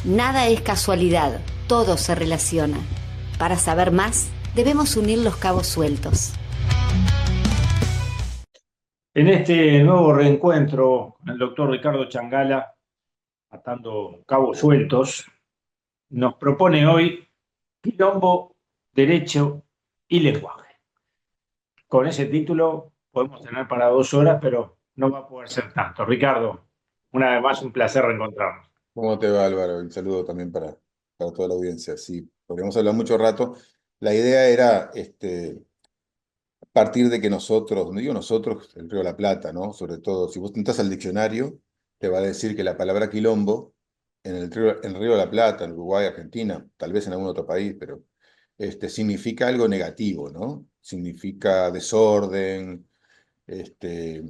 Nada es casualidad, todo se relaciona. Para saber más, debemos unir los cabos sueltos. En este nuevo reencuentro con el doctor Ricardo Changala, atando cabos sueltos, nos propone hoy Quilombo, Derecho y Lenguaje. Con ese título podemos tener para 2 horas, pero no va a poder ser tanto. Ricardo, una vez más un placer reencontrarnos. ¿Cómo te va, Álvaro? Un saludo también para toda la audiencia. Sí, podríamos hablar mucho rato. La idea era partir de que nosotros, no digo nosotros, el Río de la Plata, ¿no? Sobre todo, si vos entras al diccionario, te va a decir que la palabra quilombo en el Río de la Plata, en Uruguay, Argentina, tal vez en algún otro país, pero significa algo negativo, ¿no? Significa desorden, este,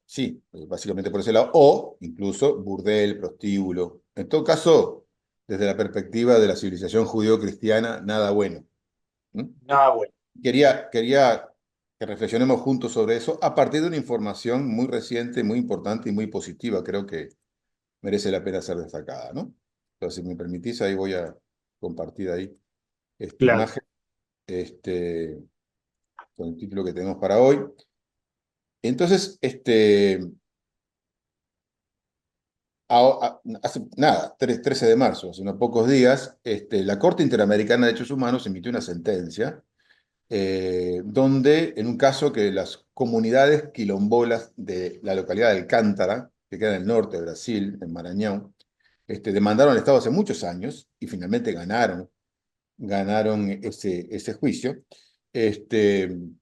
sí, básicamente por ese lado, o incluso burdel, prostíbulo. En todo caso, desde la perspectiva de la civilización judío-cristiana, nada bueno. ¿Mm? Nada bueno. Quería que reflexionemos juntos sobre eso a partir de una información muy reciente, muy importante y muy positiva. Creo que merece la pena ser destacada, ¿no? Entonces, si me permitís, ahí voy a compartir ahí esta Claro. imagen, este, con el título que tenemos para hoy. Entonces, hace nada, 13 de marzo, hace unos pocos días, la Corte Interamericana de Derechos Humanos emitió una sentencia donde, en un caso que las comunidades quilombolas de la localidad de Alcántara, que queda en el norte de Brasil, en Maranhão, demandaron al Estado hace muchos años y finalmente ganaron ese juicio,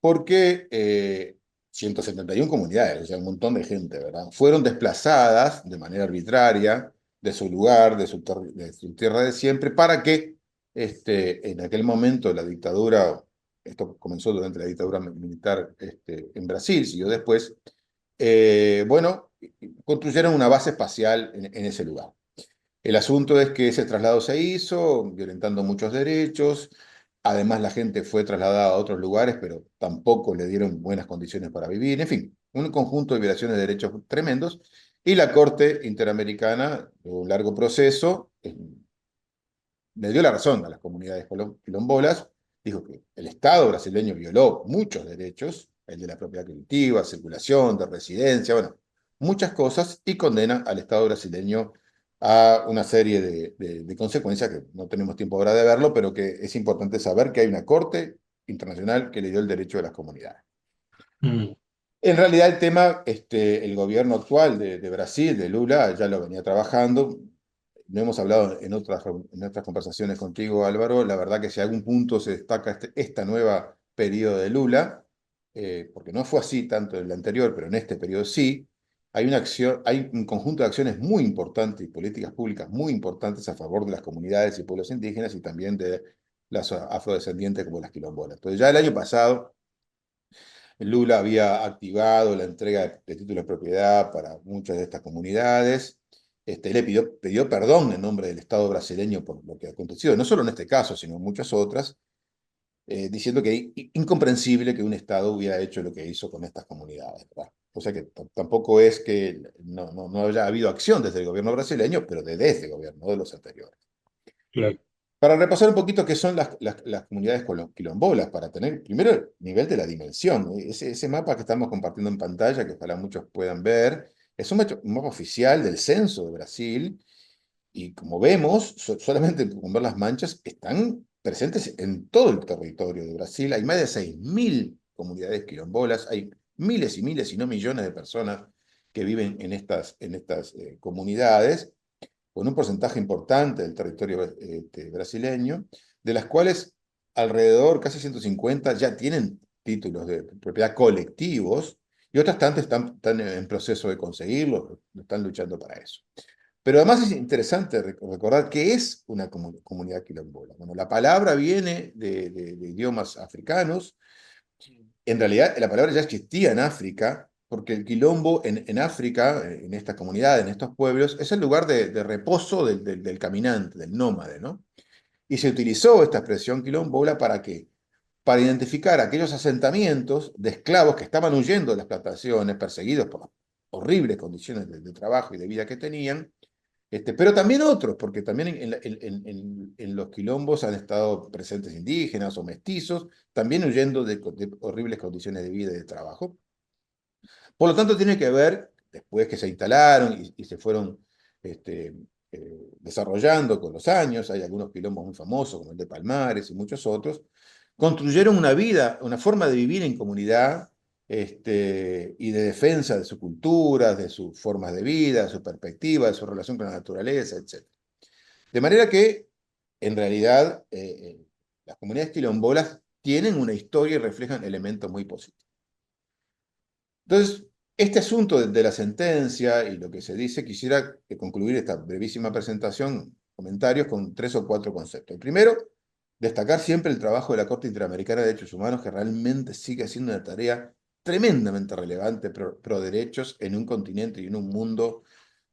porque 171 comunidades, o sea, un montón de gente, ¿verdad? Fueron desplazadas de manera arbitraria de su lugar, de su tierra de siempre, para que en aquel momento la dictadura, esto comenzó durante la dictadura militar en Brasil, siguió después, bueno, construyeron una base espacial en ese lugar. El asunto es que ese traslado se hizo, violentando muchos derechos. Además, la gente fue trasladada a otros lugares, pero tampoco le dieron buenas condiciones para vivir. En fin, un conjunto de violaciones de derechos tremendos. Y la Corte Interamericana, de un largo proceso, le dio la razón a las comunidades quilombolas. Dijo que el Estado brasileño violó muchos derechos, el de la propiedad colectiva, circulación, de residencia, bueno, muchas cosas, y condena al Estado brasileño a una serie de consecuencias que no tenemos tiempo ahora de verlo, pero que es importante saber que hay una corte internacional que le dio el derecho a las comunidades. Mm. En realidad el tema, el gobierno actual de Brasil, de Lula, ya lo venía trabajando. No hemos hablado en otras conversaciones contigo, Álvaro. La verdad que si a algún punto se destaca esta nueva periodo de Lula, porque no fue así tanto en el anterior, pero en este periodo sí, hay un conjunto de acciones muy importantes y políticas públicas muy importantes a favor de las comunidades y pueblos indígenas y también de las afrodescendientes como las quilombolas. Entonces ya el año pasado Lula había activado la entrega de títulos de propiedad para muchas de estas comunidades. Le pidió perdón en nombre del Estado brasileño por lo que ha acontecido, no solo en este caso, sino en muchas otras, diciendo que es incomprensible que un Estado hubiera hecho lo que hizo con estas comunidades, ¿verdad? O sea que tampoco es que no haya habido acción desde el gobierno brasileño, pero desde este gobierno, de los anteriores. Claro. Para repasar un poquito qué son las comunidades quilombolas, para tener primero el nivel de la dimensión. Ese mapa que estamos compartiendo en pantalla, que ojalá muchos puedan ver, es un mapa oficial del censo de Brasil, y como vemos, solamente con ver las manchas, están presentes en todo el territorio de Brasil. Hay más de 6.000 comunidades quilombolas, hay miles y miles, y no millones de personas que viven en estas comunidades, con un porcentaje importante del territorio brasileño, de las cuales alrededor, casi 150, ya tienen títulos de propiedad colectivos, y otras tantas están en proceso de conseguirlo, están luchando para eso. Pero además es interesante recordar qué es una comunidad quilombola. Bueno, la palabra viene de idiomas africanos. En realidad, la palabra ya existía en África, porque el quilombo en África, en esta comunidad, en estos pueblos, es el lugar de reposo del caminante, del nómade, ¿no? Y se utilizó esta expresión quilombola ¿para qué? Para identificar aquellos asentamientos de esclavos que estaban huyendo de las plantaciones, perseguidos por las horribles condiciones de trabajo y de vida que tenían, Pero también otros, porque también en los quilombos han estado presentes indígenas o mestizos, también huyendo de horribles condiciones de vida y de trabajo. Por lo tanto, tiene que ver, después que se instalaron y se fueron desarrollando con los años, hay algunos quilombos muy famosos, como el de Palmares y muchos otros, construyeron una vida, una forma de vivir en comunidad y de defensa de su cultura, de sus formas de vida, de su perspectiva, de su relación con la naturaleza, etc. De manera que, en realidad, las comunidades quilombolas tienen una historia y reflejan elementos muy positivos. Entonces, este asunto de la sentencia y lo que se dice, quisiera concluir esta brevísima presentación, comentarios, con 3 o 4 conceptos. El primero, destacar siempre el trabajo de la Corte Interamericana de Derechos Humanos, que realmente sigue haciendo una tarea tremendamente relevante pro derechos en un continente y en un mundo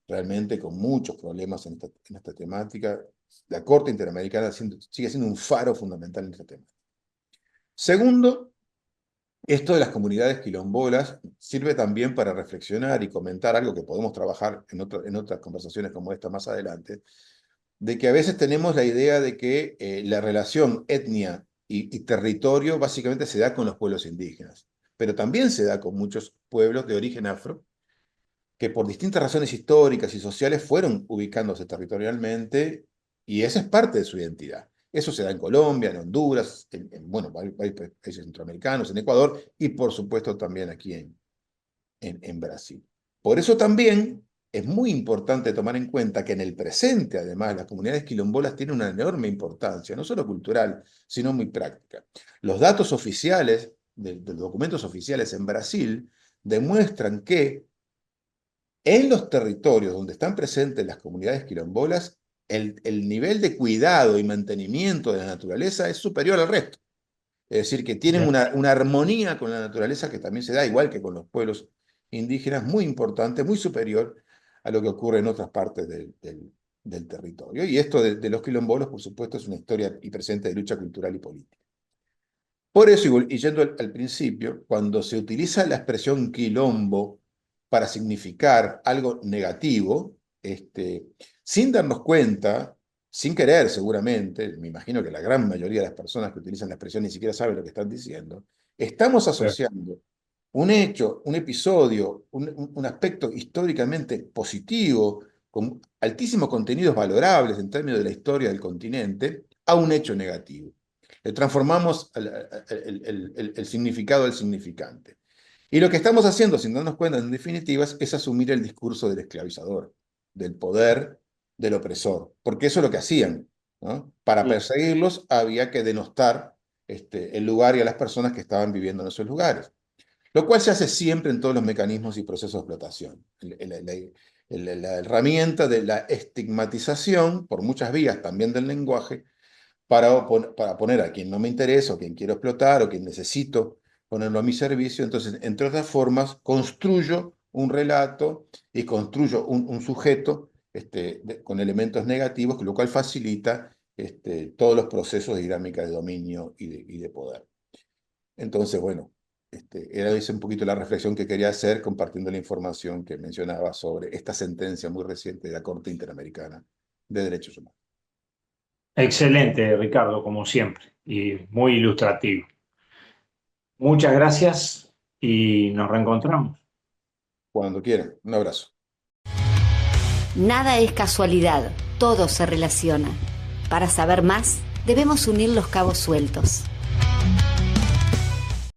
realmente con muchos problemas en esta temática. La Corte Interamericana sigue siendo un faro fundamental en esta temática. Segundo, esto de las comunidades quilombolas sirve también para reflexionar y comentar algo que podemos trabajar en otras conversaciones como esta más adelante, de que a veces tenemos la idea de que la relación etnia y territorio básicamente se da con los pueblos indígenas, pero también se da con muchos pueblos de origen afro que por distintas razones históricas y sociales fueron ubicándose territorialmente y esa es parte de su identidad. Eso se da en Colombia, en Honduras, bueno, varios países centroamericanos, en Ecuador y por supuesto también aquí en Brasil. Por eso también es muy importante tomar en cuenta que en el presente, además, las comunidades quilombolas tienen una enorme importancia, no solo cultural, sino muy práctica. Los datos oficiales, de los documentos oficiales en Brasil, demuestran que en los territorios donde están presentes las comunidades quilombolas, el nivel de cuidado y mantenimiento de la naturaleza es superior al resto. Es decir, que tienen una armonía con la naturaleza que también se da, igual que con los pueblos indígenas, muy importante, muy superior a lo que ocurre en otras partes del territorio. Y esto de los quilombolos, por supuesto, es una historia y presente de lucha cultural y política. Por eso, y yendo al principio, cuando se utiliza la expresión quilombo para significar algo negativo, sin darnos cuenta, sin querer seguramente, me imagino que la gran mayoría de las personas que utilizan la expresión ni siquiera saben lo que están diciendo, estamos asociando un hecho, un episodio, un aspecto históricamente positivo, con altísimos contenidos valorables en términos de la historia del continente, a un hecho negativo. Le transformamos el significado del significante. Y lo que estamos haciendo, sin darnos cuenta, en definitiva, es asumir el discurso del esclavizador, del poder, del opresor, porque eso es lo que hacían, ¿no? Para perseguirlos había que denostar el lugar y a las personas que estaban viviendo en esos lugares, lo cual se hace siempre en todos los mecanismos y procesos de explotación. La herramienta de la estigmatización, por muchas vías también del lenguaje, para poner a quien no me interesa, o quien quiero explotar, o quien necesito ponerlo a mi servicio. Entonces, entre otras formas, construyo un relato y construyo un sujeto con elementos negativos, lo cual facilita todos los procesos de dinámica de dominio y de poder. Entonces, bueno, era esa un poquito la reflexión que quería hacer compartiendo la información que mencionaba sobre esta sentencia muy reciente de la Corte Interamericana de Derechos Humanos. Excelente, Ricardo, como siempre, y muy ilustrativo. Muchas gracias y nos reencontramos. Cuando quieran. Un abrazo. Nada es casualidad, todo se relaciona. Para saber más, debemos unir los cabos sueltos.